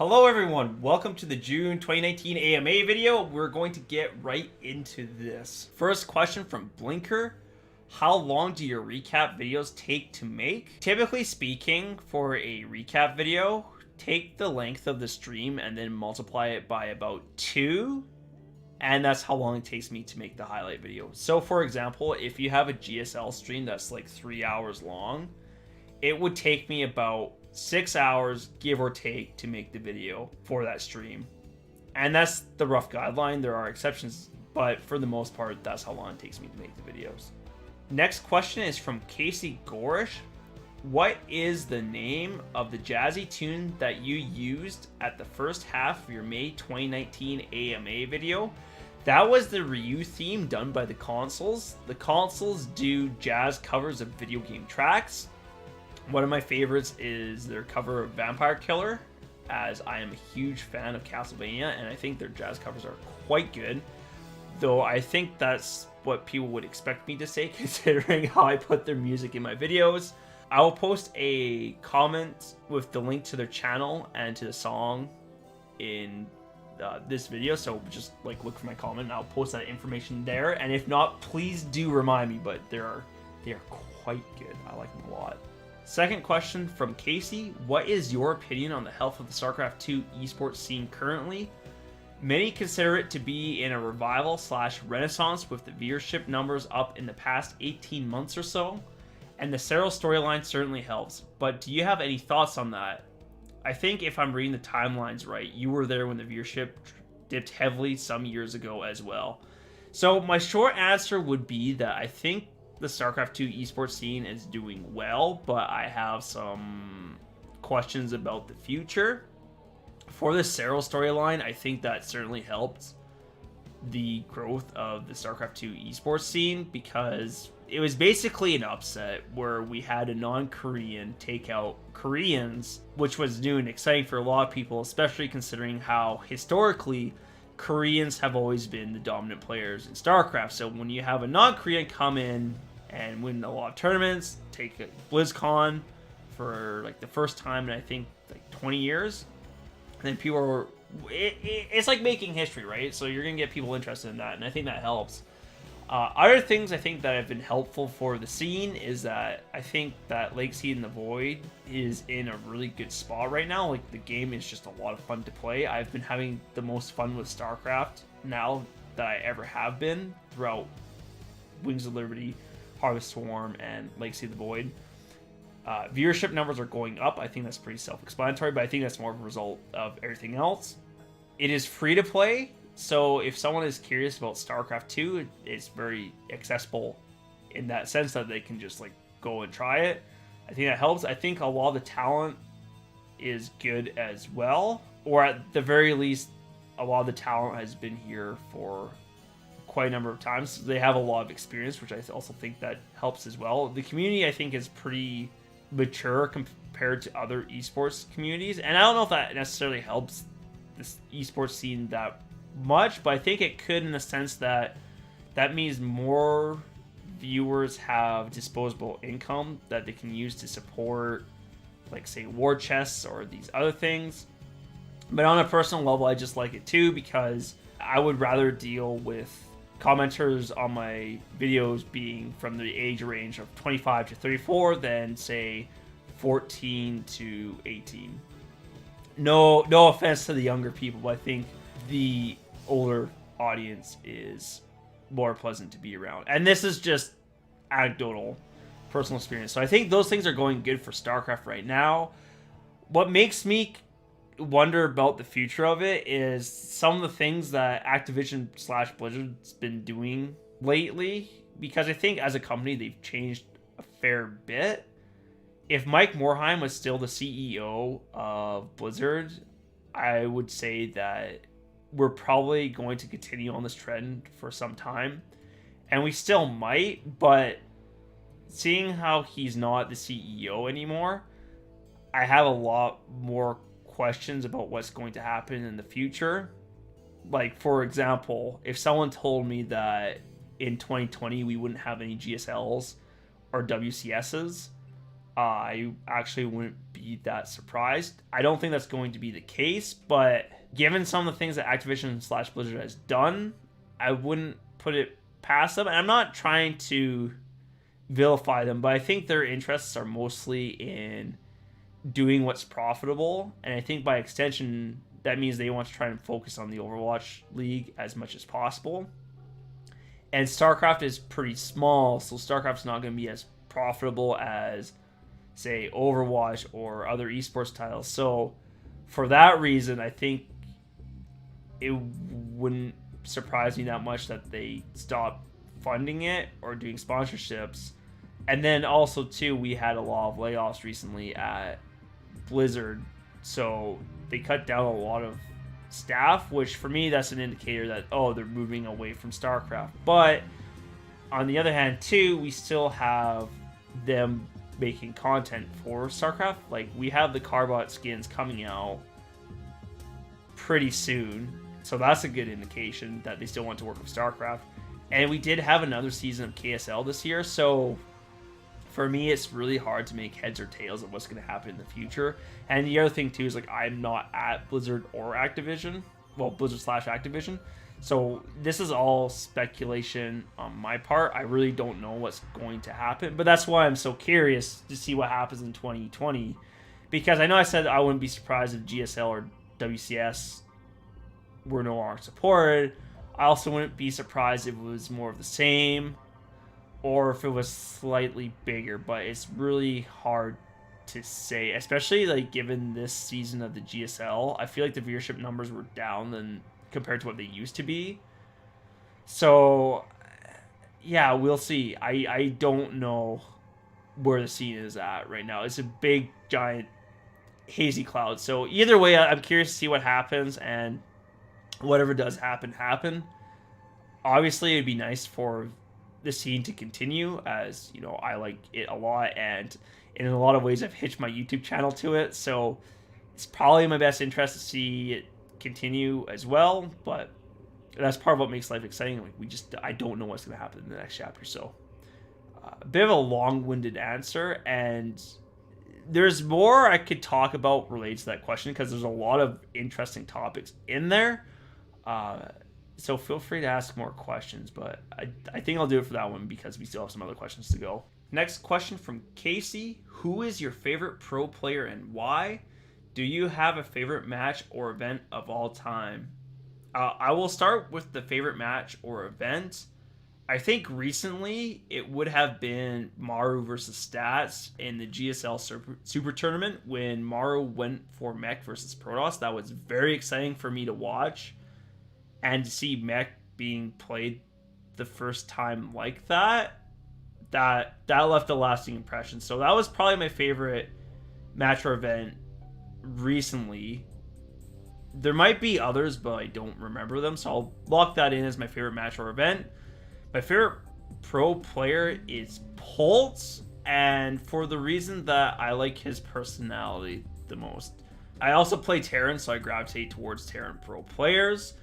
Hello everyone, welcome to the June 2019 AMA video. We're going to get right into this. First question from Blinker. How long do your recap videos take to make? Typically speaking, for a recap video, take the length of the stream and then multiply it by about 2. And that's how long it takes me to make the highlight video. So for example, if you have a GSL stream that's like 3 hours long, it would take me about 6 hours, give or take, to make the video for that stream. And that's the rough guideline. There are exceptions, but for the most part, that's how long it takes me to make the videos. Next question is from Casey Gorish. What is the name of the jazzy tune that you used at the first half of your May 2019 AMA video? That was the Ryu theme done by the Consouls. The Consouls do jazz covers of video game tracks. One of my favorites is their cover of Vampire Killer, as I am a huge fan of Castlevania, and I think their jazz covers are quite good. Though I think that's what people would expect me to say, considering how I put their music in my videos. I will post a comment with the link to their channel and to the song in this video, so just look for my comment and I'll post that information there. And if not, please do remind me, but they are quite good. I like them a lot. Second question from Casey. What is your opinion on the health of the StarCraft 2 esports scene currently? Many consider it to be in a revival / renaissance, with the viewership numbers up in the past 18 months or so, and the Cyril storyline certainly helps. But do you have any thoughts on that? I think if I'm reading the timelines right, you were there when the viewership dipped heavily some years ago as well. So my short answer would be that I think the StarCraft 2 esports scene is doing well, but I have some questions about the future. For the Cyril storyline, I think that certainly helped the growth of the StarCraft 2 esports scene, because it was basically an upset where we had a non-Korean take out Koreans, which was new and exciting for a lot of people, especially considering how historically Koreans have always been the dominant players in StarCraft. So when you have a non-Korean come in and win a lot of tournaments, take a BlizzCon for the first time in I think 20 years, and then people are, it's like making history, right? So you're gonna get people interested in that, and I think that helps. Other things I think that have been helpful for the scene is that I think that Legacy in the Void is in a really good spot right now. The game is just a lot of fun to play. I've been having the most fun with StarCraft now that I ever have been throughout Wings of Liberty, Harvest Swarm, and Legacy of the Void. Viewership numbers are going up. I think that's pretty self-explanatory, but I think that's more of a result of everything else. It is free to play, so if someone is curious about StarCraft 2, it's very accessible in that sense that they can just go and try it. I think that helps. I think a lot of the talent is good as well, or at the very least, a lot of the talent has been here for quite a number of times. So they have a lot of experience, which I also think that helps as well. The community, I think, is pretty mature compared to other esports communities, and I don't know if that necessarily helps this esports scene that much, but I think it could, in the sense that means more viewers have disposable income that they can use to support, say, war chests or these other things. But on a personal level, I just like it too, because I would rather deal with commenters on my videos being from the age range of 25 to 34 than, say, 14 to 18. No offense to the younger people, but I think the older audience is more pleasant to be around. And this is just anecdotal personal experience. So I think those things are going good for StarCraft right now. What makes me wonder about the future of it is some of the things that Activision / Blizzard's been doing lately, because I think as a company they've changed a fair bit. If Mike Morhaime was still the CEO of Blizzard, I would say that we're probably going to continue on this trend for some time, and we still might, but seeing how he's not the CEO anymore, I have a lot more questions about what's going to happen in the future. For example, if someone told me that in 2020 we wouldn't have any GSLs or WCSs, I actually wouldn't be that surprised. I don't think that's going to be the case, but given some of the things that Activision / Blizzard has done, I wouldn't put it past them. And I'm not trying to vilify them, but I think their interests are mostly in doing what's profitable. And I think by extension, that means they want to try and focus on the Overwatch League as much as possible. And StarCraft is pretty small, so StarCraft's not going to be as profitable as, say, Overwatch or other esports titles. So for that reason, I think it wouldn't surprise me that much that they stop funding it or doing sponsorships. And then also, too, we had a lot of layoffs recently at Blizzard, so they cut down a lot of staff, which for me, that's an indicator that, oh, they're moving away from StarCraft. But on the other hand, too, we still have them making content for StarCraft. Like, we have the Carbot skins coming out pretty soon, so that's a good indication that they still want to work with StarCraft. And we did have another season of KSL this year, so for me, it's really hard to make heads or tails of what's going to happen in the future. And the other thing, too, is like I'm not at Blizzard or Activision. Well, Blizzard / Activision. So this is all speculation on my part. I really don't know what's going to happen. But that's why I'm so curious to see what happens in 2020. Because I know I said I wouldn't be surprised if GSL or WCS were no longer supported. I also wouldn't be surprised if it was more of the same, or if it was slightly bigger, but it's really hard to say, especially like given this season of the GSL. I feel like the viewership numbers were down than compared to what they used to be. So yeah, we'll see. I don't know where the scene is at right now. It's a big, giant, hazy cloud. So either way, I'm curious to see what happens, and whatever does happen. Obviously, it'd be nice for the scene to continue, as you know, I like it a lot, and in a lot of ways I've hitched my YouTube channel to it, so it's probably in my best interest to see it continue as well. But that's part of what makes life exciting. Like, I don't know what's going to happen in the next chapter. So a bit of a long-winded answer, and there's more I could talk about related to that question, because there's a lot of interesting topics in there. So feel free to ask more questions, but I think I'll do it for that one because we still have some other questions to go. Next question from Casey. Who is your favorite pro player and why? Do you have a favorite match or event of all time? I will start with the favorite match or event. I think recently it would have been Maru versus Stats in the GSL Super Tournament when Maru went for Mech versus Protoss. That was very exciting for me to watch. And to see Mech being played the first time like that left a lasting impression. So that was probably my favorite match or event recently. There might be others, but I don't remember them, so I'll lock that in as my favorite match or event. My favorite pro player is Pulse, and for the reason that I like his personality the most. I also play Terran, so I gravitate towards Terran pro players.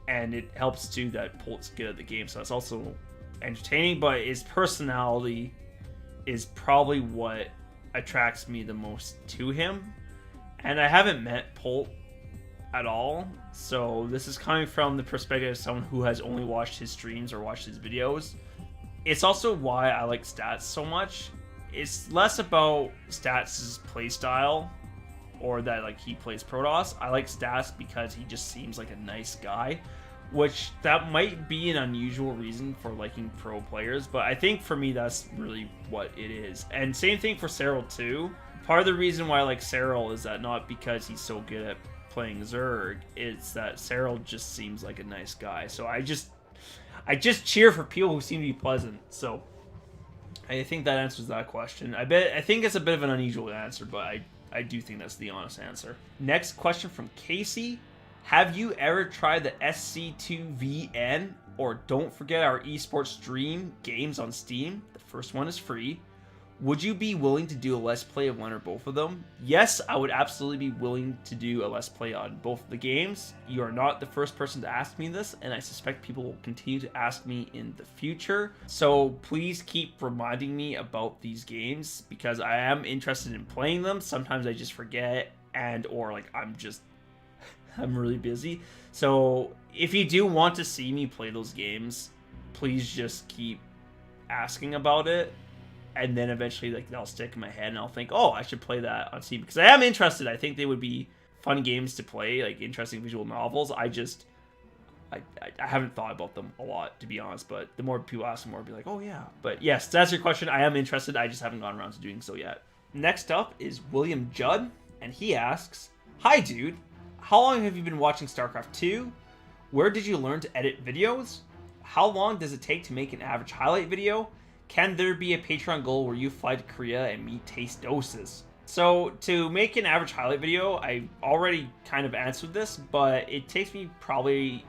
And it helps too that Pult's good at the game, so that's also entertaining. But his personality is probably what attracts me the most to him. And I haven't met Pult at all, so this is coming from the perspective of someone who has only watched his streams or watched his videos. It's also why I like Stats so much. It's less about Stats' playstyle or that like he plays Protoss. I like Stats because he just seems like a nice guy, which that might be an unusual reason for liking pro players, but I think for me that's really what it is. And same thing for Cyril too. Part of the reason why I like Cyril is that not because he's so good at playing Zerg, it's that Cyril just seems like a nice guy. So I just cheer for people who seem to be pleasant. So I think that answers that question. I think it's a bit of an unusual answer, but I do think that's the honest answer. Next question from Casey. Have you ever tried the SC2VN or Don't Forget Our Esports Stream games on Steam? The first one is free. Would you be willing to do a Let's Play of one or both of them? Yes, I would absolutely be willing to do a Let's Play on both of the games. You are not the first person to ask me this, and I suspect people will continue to ask me in the future. So please keep reminding me about these games, because I am interested in playing them. Sometimes I just forget, and or like I'm really busy. So if you do want to see me play those games, please just keep asking about it. And then eventually, like, they'll stick in my head, and I'll think, oh, I should play that on Steam, because I am interested. I think they would be fun games to play, like interesting visual novels. I haven't thought about them a lot, to be honest. But the more people ask, the more I'll be like, oh yeah. But yes, to answer your question, I am interested. I just haven't gotten around to doing so yet. Next up is William Judd, and he asks, "Hi, dude. How long have you been watching StarCraft 2? Where did you learn to edit videos? How long does it take to make an average highlight video? Can there be a Patreon goal where you fly to Korea and meet Taste Doses?" So to make an average highlight video, I already kind of answered this, but it takes me probably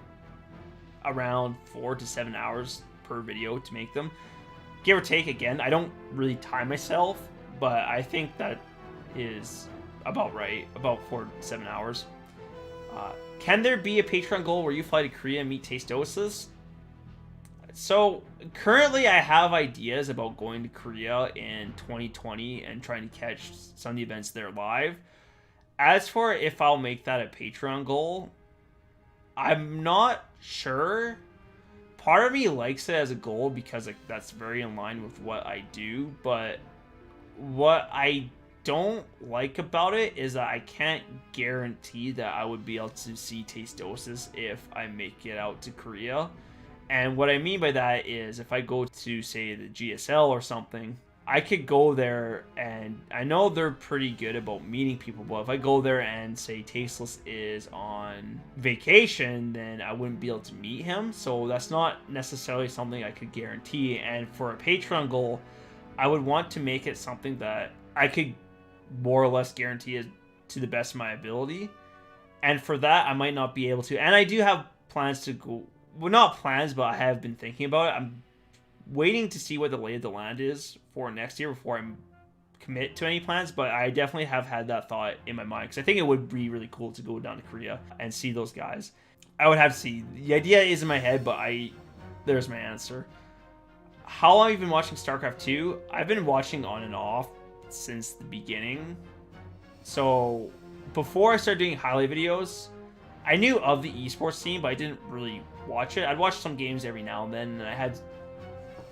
around 4 to 7 hours per video to make them. Give or take, again, I don't really time myself, but I think that is about right, about 4 to 7 hours. Can there be a Patreon goal where you fly to Korea and meet Taste Doses? So currently I have ideas about going to Korea in 2020 and trying to catch some of the events there live. As for if I'll make that a Patreon goal, I'm not sure. Part of me likes it as a goal because that's very in line with what I do, but what I don't like about it is that I can't guarantee that I would be able to see Taste Doses if I make it out to Korea. And what I mean by that is if I go to, say, the GSL or something, I could go there, and I know they're pretty good about meeting people, but if I go there and, say, Tasteless is on vacation, then I wouldn't be able to meet him. So that's not necessarily something I could guarantee. And for a Patreon goal, I would want to make it something that I could more or less guarantee it to the best of my ability. And for that, I might not be able to. And I do have plans to go. Well, not plans, but I have been thinking about it. I'm waiting to see what the lay of the land is for next year before I commit to any plans, but I definitely have had that thought in my mind, because I think it would be really cool to go down to Korea and see those guys. I would have to see. The idea is in my head, but there's my answer. How long have you been watching StarCraft 2? I've been watching on and off since the beginning. So before I started doing highlight videos, I knew of the esports scene, but I didn't really watch it. I'd watch some games every now and then, and I had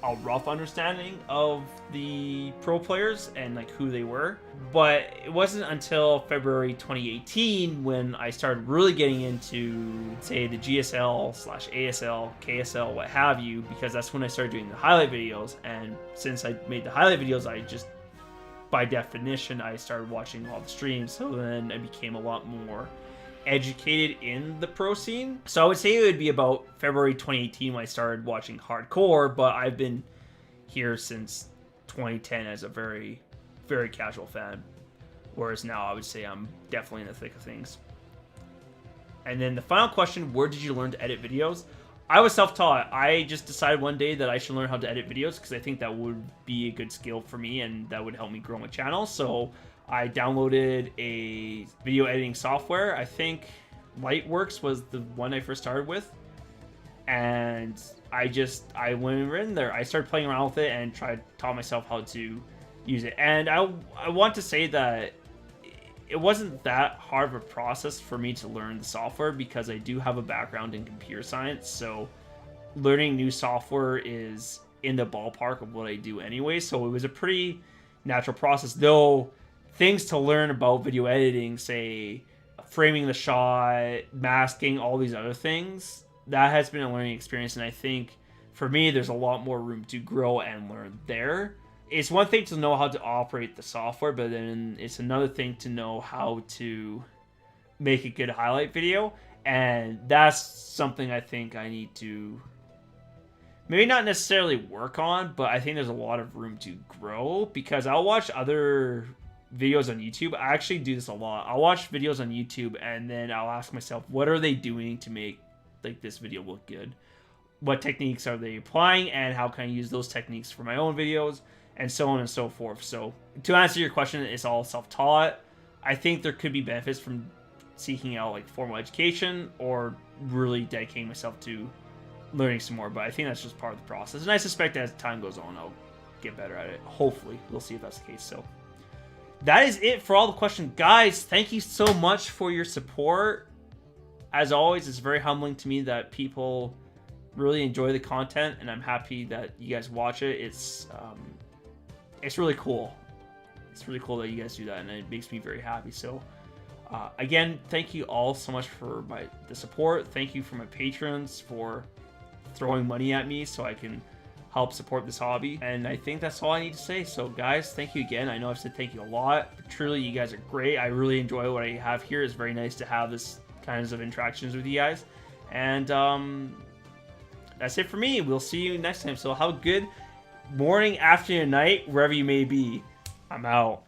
a rough understanding of the pro players and like who they were. But it wasn't until February 2018 when I started really getting into, say, the GSL/ASL, KSL, what have you, because that's when I started doing the highlight videos. And since I made the highlight videos, I just, by definition, I started watching all the streams. So then I became a lot more educated in the pro scene. So I would say it would be about February 2018 when I started watching hardcore, but I've been here since 2010 as a very, very casual fan. Whereas now I would say I'm definitely in the thick of things. And then the final question, where did you learn to edit videos? I was self-taught. I just decided one day that I should learn how to edit videos because I think that would be a good skill for me and that would help me grow my channel. So I downloaded a video editing software. I think Lightworks was the one I first started with. And I went in there. I started playing around with it and taught myself how to use it. And I want to say that it wasn't that hard of a process for me to learn the software because I do have a background in computer science. So learning new software is in the ballpark of what I do anyway. So it was a pretty natural process, though. Things to learn about video editing, say framing the shot, masking, all these other things, that has been a learning experience. And I think for me, there's a lot more room to grow and learn there. It's one thing to know how to operate the software, but then it's another thing to know how to make a good highlight video. And that's something I think I need to maybe not necessarily work on, but I think there's a lot of room to grow because I'll watch other videos on YouTube. I actually do this a lot. I'll watch videos on YouTube and then I'll ask myself, what are they doing to make like this video look good? What techniques are they applying and how can I use those techniques for my own videos? and so on and so forth. So to answer your question, it's all self-taught. I think there could be benefits from seeking out like formal education or really dedicating myself to learning some more, but I think that's just part of the process, and I suspect as time goes on I'll get better at it. Hopefully. We'll see if that's the case. So that is it for all the questions. Guys, thank you so much for your support. As always, it's very humbling to me that people really enjoy the content, and I'm happy that you guys watch it. It's really cool. It's really cool that you guys do that, and it makes me very happy. So again, thank you all so much for the support. Thank you for my patrons for throwing money at me so I can help support this hobby. And I think that's all I need to say. So guys, thank you again. I know I've said thank you a lot, but truly you guys are great. I really enjoy what I have here. It's very nice to have this kinds of interactions with you guys. And that's it for me. We'll see you next time. So have a good morning, afternoon, night, wherever you may be. I'm out.